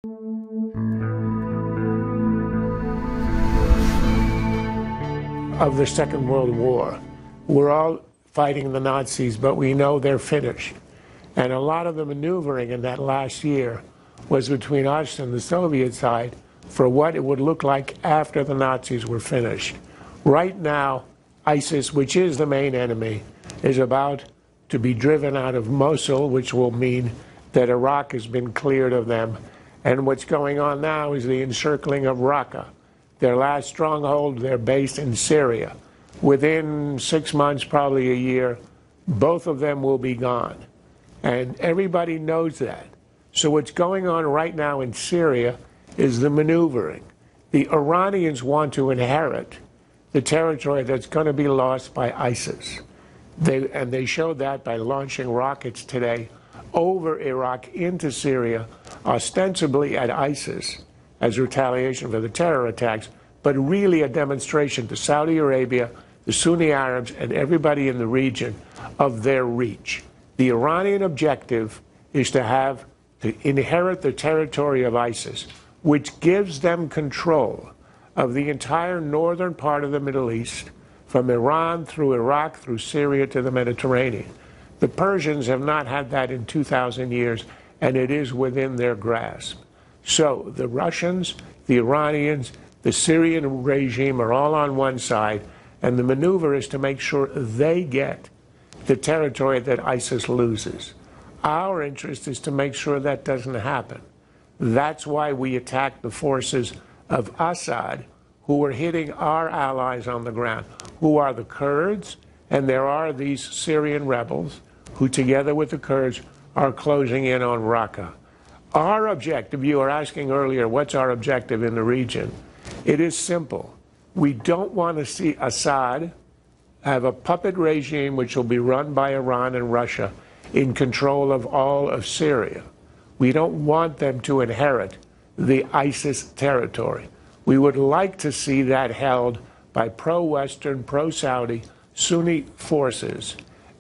Of the Second World War. We're all fighting the Nazis, but we know they're finished. And a lot of the maneuvering in that last year was between us and the Soviet side for what it would look like after the Nazis were finished. Right now, ISIS, which is the main enemy, is about to be driven out of Mosul, which will mean that Iraq has been cleared of them. And what's going on now is the encircling of Raqqah. Their last stronghold, they're based in Syria. Within 6 months, probably a year, both of them will be gone. And everybody knows that. So what's going on right now in Syria is the maneuvering. The Iranians want to inherit the territory that's going to be lost by ISIS. They showed that by launching rockets today over Iraq into Syria, ostensibly at ISIS, as retaliation for the terror attacks, but really a demonstration to Saudi Arabia, the Sunni Arabs, and everybody in the region of their reach. The Iranian objective is to inherit the territory of ISIS, which gives them control of the entire northern part of the Middle East, from Iran through Iraq, through Syria to the Mediterranean. The Persians have not had that in 2,000 years, and it is within their grasp. So the Russians, the Iranians, the Syrian regime are all on one side, and the maneuver is to make sure they get the territory that ISIS loses. Our interest is to make sure that doesn't happen. That's why we attacked the forces of Assad, who are hitting our allies on the ground, who are the Kurds, and there are these Syrian rebels who, together with the Kurds, are closing in on Raqqah. Our objective, you were asking earlier, what's our objective in the region? It is simple. We don't want to see Assad have a puppet regime which will be run by Iran and Russia in control of all of Syria. We don't want them to inherit the ISIS territory. We would like to see that held by pro-Western, pro-Saudi, Sunni forces.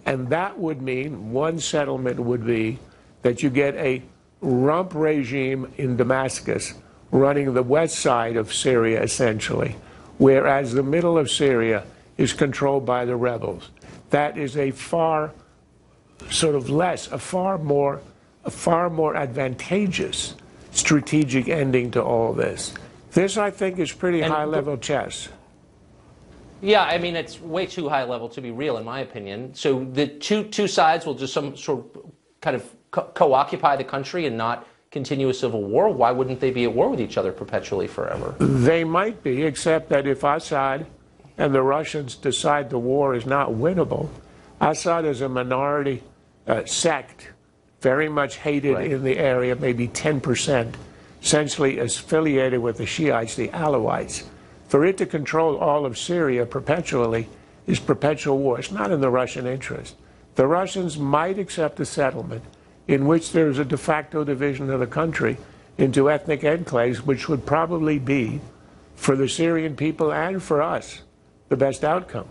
And that would mean one settlement would be that you get a rump regime in Damascus running the west side of Syria, essentially, whereas the middle of Syria is controlled by the rebels. That is a far more advantageous strategic ending to all this. This, I think, is pretty high-level chess. Yeah, I mean, it's way too high level to be real, in my opinion. So the two sides will just some sort of kind of co-occupy the country and not continue a civil war. Why wouldn't they be at war with each other perpetually forever? They might be, except that if Assad and the Russians decide the war is not winnable, Assad is a minority sect, very much hated in the area, maybe 10%, essentially affiliated with the Shiites, the Alawites. For it to control all of Syria perpetually is perpetual war. It's not in the Russian interest. The Russians might accept a settlement in which there's a de facto division of the country into ethnic enclaves, which would probably be, for the Syrian people and for us, the best outcome.